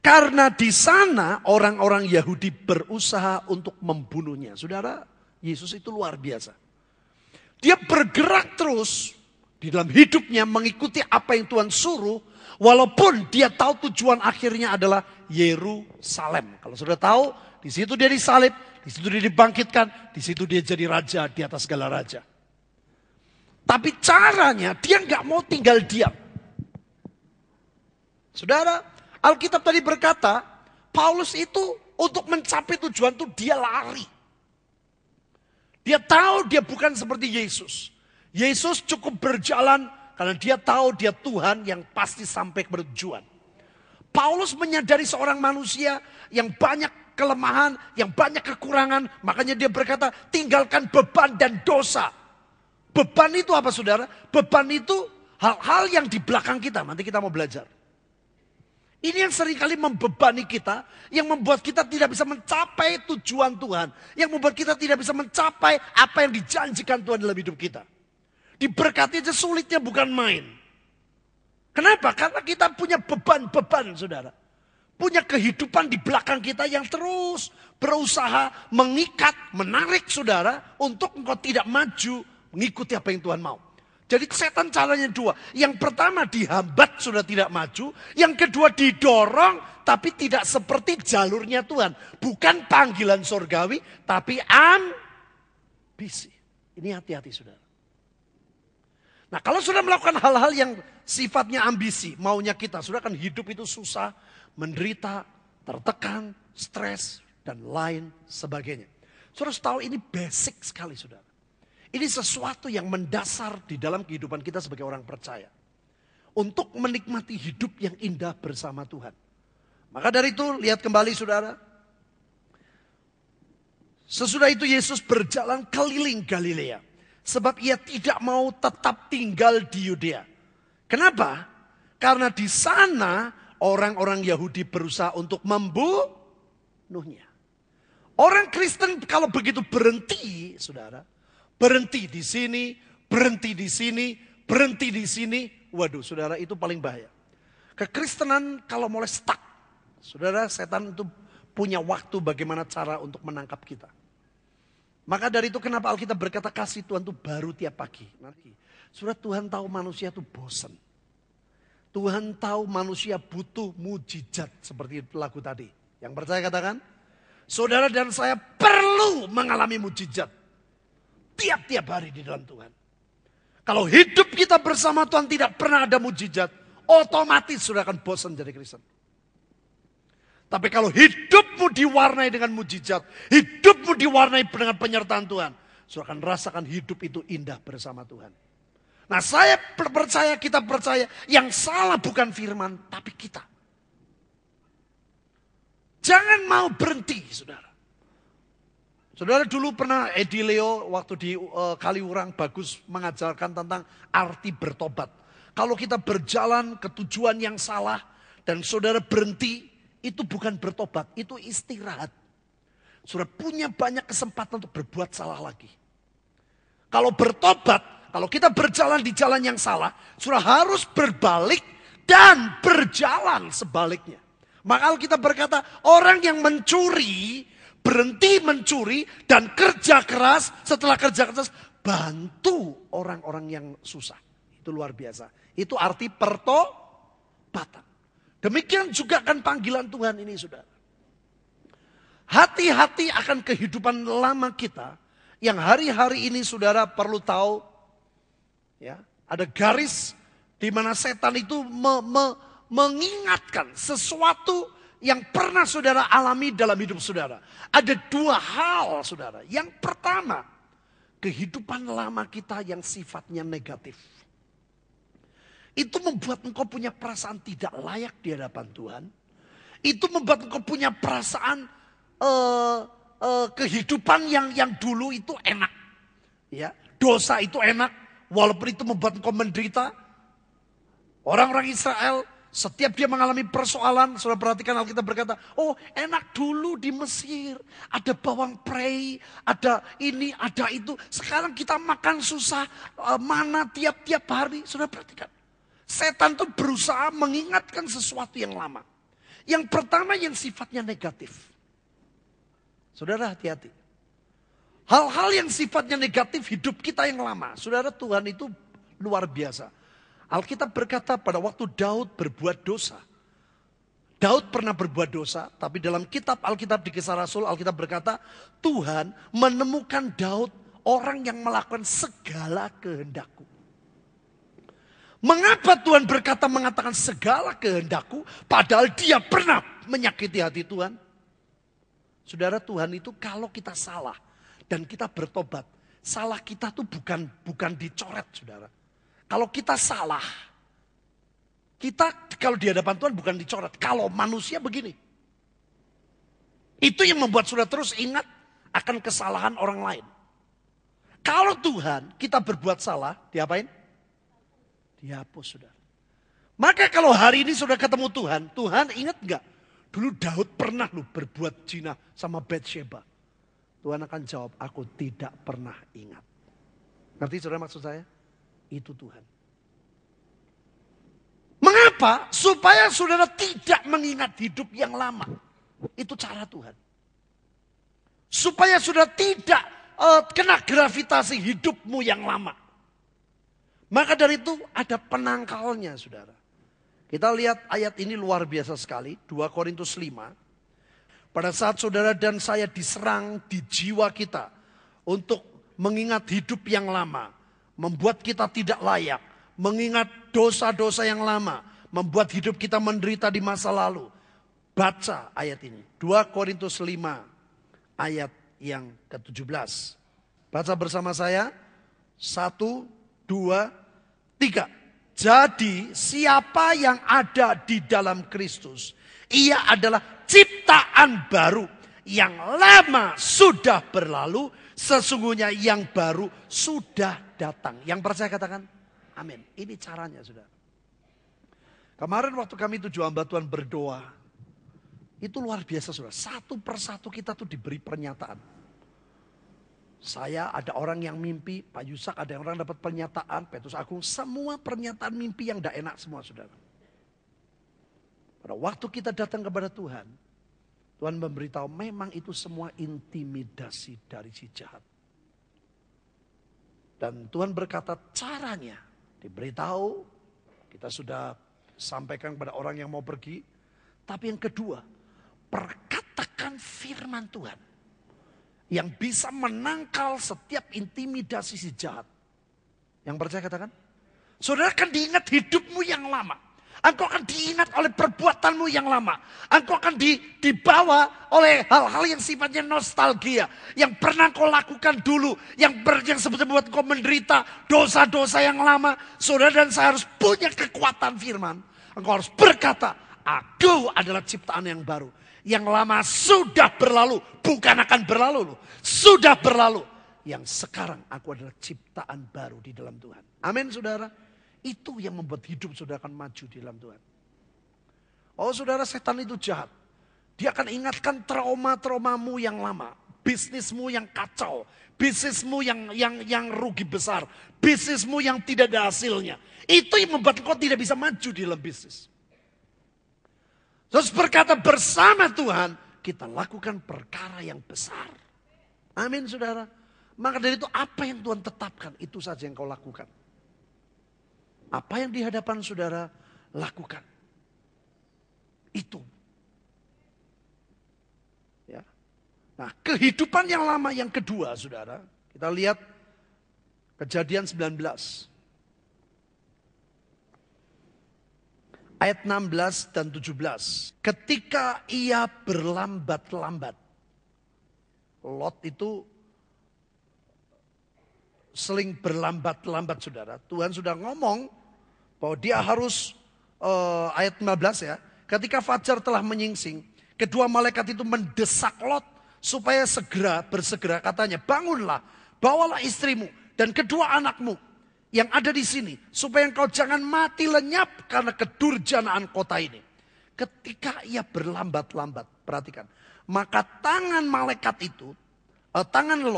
Karena di sana orang-orang Yahudi berusaha untuk membunuhnya. Saudara, Yesus itu luar biasa. Dia bergerak terus di dalam hidupnya mengikuti apa yang Tuhan suruh. Walaupun dia tahu tujuan akhirnya adalah Yerusalem. Kalau sudah tahu, di situ dia disalib, di situ dia dibangkitkan, di situ dia jadi raja di atas segala raja. Tapi caranya dia nggak mau tinggal diam. Saudara, Alkitab tadi berkata, Paulus itu untuk mencapai tujuan itu dia lari. Dia tahu dia bukan seperti Yesus. Yesus cukup berjalan karena dia tahu dia Tuhan yang pasti sampai ke tujuan. Paulus menyadari seorang manusia yang banyak kelemahan, yang banyak kekurangan. Makanya dia berkata, tinggalkan beban dan dosa. Beban itu apa saudara? Beban itu hal-hal yang di belakang kita. Nanti kita mau belajar. Ini yang seringkali membebani kita, yang membuat kita tidak bisa mencapai tujuan Tuhan. Yang membuat kita tidak bisa mencapai apa yang dijanjikan Tuhan dalam hidup kita. Diberkati aja sulitnya bukan main. Kenapa? Karena kita punya beban-beban saudara. Punya kehidupan di belakang kita yang terus berusaha mengikat, menarik saudara. Untuk engkau tidak maju mengikuti apa yang Tuhan mau. Jadi setan caranya dua. Yang pertama dihambat sudah tidak maju. Yang kedua didorong tapi tidak seperti jalurnya Tuhan. Bukan panggilan surgawi tapi ambisi. Ini hati-hati saudara. Nah kalau sudah melakukan hal-hal yang sifatnya ambisi. Maunya kita. Sudah kan hidup itu susah. Menderita, tertekan, stres dan lain sebagainya. Saudara harus tahu ini basic sekali saudara. Ini sesuatu yang mendasar di dalam kehidupan kita sebagai orang percaya. Untuk menikmati hidup yang indah bersama Tuhan. Maka dari itu lihat kembali saudara. Sesudah itu Yesus berjalan keliling Galilea. Sebab ia tidak mau tetap tinggal di Yudea. Kenapa? Karena di sana orang-orang Yahudi berusaha untuk membunuhnya. Orang Kristen kalau begitu berhenti saudara. Berhenti di sini, berhenti di sini, berhenti di sini. Waduh saudara itu paling bahaya. Kekristenan kalau mulai stuck. Saudara setan itu punya waktu bagaimana cara untuk menangkap kita. Maka dari itu kenapa Alkitab berkata kasih Tuhan itu baru tiap pagi. Saudara Tuhan tahu manusia itu bosan. Tuhan tahu manusia butuh mujizat seperti lagu tadi. Yang percaya katakan. Saudara dan saya perlu mengalami mujizat. Tiap-tiap hari di dalam Tuhan. Kalau hidup kita bersama Tuhan tidak pernah ada mujizat. Otomatis sudah akan bosan jadi Kristen. Tapi kalau hidupmu diwarnai dengan mujizat. Hidupmu diwarnai dengan penyertaan Tuhan. Sudah akan rasakan hidup itu indah bersama Tuhan. Nah saya percaya, kita percaya. Yang salah bukan firman, tapi kita. Jangan mau berhenti saudara. Saudara dulu pernah Edi Leo waktu di Kaliurang bagus mengajarkan tentang arti bertobat. Kalau kita berjalan ke tujuan yang salah dan saudara berhenti, itu bukan bertobat, itu istirahat. Saudara punya banyak kesempatan untuk berbuat salah lagi. Kalau bertobat, kalau kita berjalan di jalan yang salah, saudara harus berbalik dan berjalan sebaliknya. Maka kita berkata orang yang mencuri, berhenti mencuri dan kerja keras. Setelah kerja keras bantu orang-orang yang susah. Itu luar biasa. Itu arti pertobatan. Demikian juga kan panggilan Tuhan ini saudara. Hati-hati akan kehidupan lama kita. Yang hari-hari ini saudara perlu tahu. Ya, ada garis di mana setan itu mengingatkan sesuatu yang pernah saudara alami dalam hidup saudara. Ada dua hal saudara. Yang pertama, kehidupan lama kita yang sifatnya negatif. Itu membuat engkau punya perasaan tidak layak di hadapan Tuhan. Itu membuat engkau punya perasaan kehidupan yang dulu itu enak. Ya, dosa itu enak. Walaupun itu membuat engkau menderita. Orang-orang Israel setiap dia mengalami persoalan, saudara perhatikan Alkitab berkata, oh enak dulu di Mesir, ada bawang prei, ada ini, ada itu. Sekarang kita makan susah, mana tiap-tiap hari, saudara perhatikan. Setan itu berusaha mengingatkan sesuatu yang lama. Yang pertama yang sifatnya negatif. Saudara hati-hati. Hal-hal yang sifatnya negatif hidup kita yang lama. Saudara, Tuhan itu luar biasa. Alkitab berkata pada waktu Daud berbuat dosa. Daud pernah berbuat dosa, tapi dalam kitab Alkitab di Kisah Rasul, Alkitab berkata, Tuhan menemukan Daud orang yang melakukan segala kehendakku. Mengapa Tuhan mengatakan segala kehendakku, padahal dia pernah menyakiti hati Tuhan? Saudara, Tuhan itu kalau kita salah dan kita bertobat, salah kita tuh bukan dicoret, saudara. Kalau kita salah, kita kalau di hadapan Tuhan bukan dicoret. Kalau manusia begini. Itu yang membuat saudara terus ingat akan kesalahan orang lain. Kalau Tuhan kita berbuat salah, diapain? Dihapus, saudara. Maka kalau hari ini sudah ketemu Tuhan, Tuhan ingat enggak? Dulu Daud pernah berbuat zina sama Bathsheba. Tuhan akan jawab, aku tidak pernah ingat. Ngerti saudara maksud saya? Itu Tuhan. Mengapa? Supaya saudara tidak mengingat hidup yang lama. Itu cara Tuhan. Supaya saudara tidak kena gravitasi hidupmu yang lama. Maka dari itu ada penangkalnya, saudara. Kita lihat ayat ini luar biasa sekali. 2 Korintus 5. Pada saat saudara dan saya diserang di jiwa kita. Untuk mengingat hidup yang lama. Membuat kita tidak layak. Mengingat dosa-dosa yang lama. Membuat hidup kita menderita di masa lalu. Baca ayat ini. 2 Korintus 5 ayat yang ke-17. Baca bersama saya. 1, 2, 3. Jadi siapa yang ada di dalam Kristus. Ia adalah ciptaan baru. Yang lama sudah berlalu. Sesungguhnya yang baru sudah datang. Yang percaya katakan. Amin. Ini caranya, saudara. Kemarin waktu kami 7 hamba Tuhan berdoa. Itu luar biasa, saudara. Satu persatu kita tuh diberi pernyataan. Saya ada orang yang mimpi. Pak Yusak ada orang dapat pernyataan. Petrus Agung. Semua pernyataan mimpi yang tidak enak semua, saudara. Pada waktu kita datang kepada Tuhan. Tuhan memberitahu memang itu semua intimidasi dari si jahat. Dan Tuhan berkata caranya. Diberitahu, kita sudah sampaikan kepada orang yang mau pergi. Tapi yang kedua, perkatakan firman Tuhan. Yang bisa menangkal setiap intimidasi si jahat. Yang percaya katakan. Saudara akan diingat hidupmu yang lama. Engkau akan diingat oleh perbuatanmu yang lama. Engkau akan dibawa oleh hal-hal yang sifatnya nostalgia. Yang pernah kau lakukan dulu. Yang sebetulnya buat kau menderita dosa-dosa yang lama. Saudara dan saya harus punya kekuatan firman. Engkau harus berkata, aku adalah ciptaan yang baru. Yang lama sudah berlalu. Bukan akan berlalu. Sudah berlalu. Yang sekarang aku adalah ciptaan baru di dalam Tuhan. Amin, saudara. Itu yang membuat hidup saudara akan maju di dalam Tuhan. Oh saudara, setan itu jahat. Dia akan ingatkan trauma-traumamu yang lama. Bisnismu yang kacau. Bisnismu yang rugi besar. Bisnismu yang tidak ada hasilnya. Itu yang membuat kau tidak bisa maju di dalam bisnis. Terus berkata bersama Tuhan, kita lakukan perkara yang besar. Amin saudara. Maka dari itu apa yang Tuhan tetapkan, itu saja yang kau lakukan. Apa yang di hadapan saudara lakukan. Itu. Ya. Nah, kehidupan yang lama yang kedua, saudara. Kita lihat Kejadian 19. Ayat 16 dan 17. Ketika ia berlambat-lambat. Lot itu seling berlambat-lambat, saudara. Tuhan sudah ngomong bahwa dia harus, ayat 15 ya. Ketika fajar telah menyingsing, kedua malaikat itu mendesak Lot supaya bersegera katanya, bangunlah, bawalah istrimu dan kedua anakmu yang ada di sini, supaya engkau jangan mati lenyap karena kedurjanaan kota ini. Ketika ia berlambat-lambat, perhatikan, maka tangan malaikat itu, tangan Lot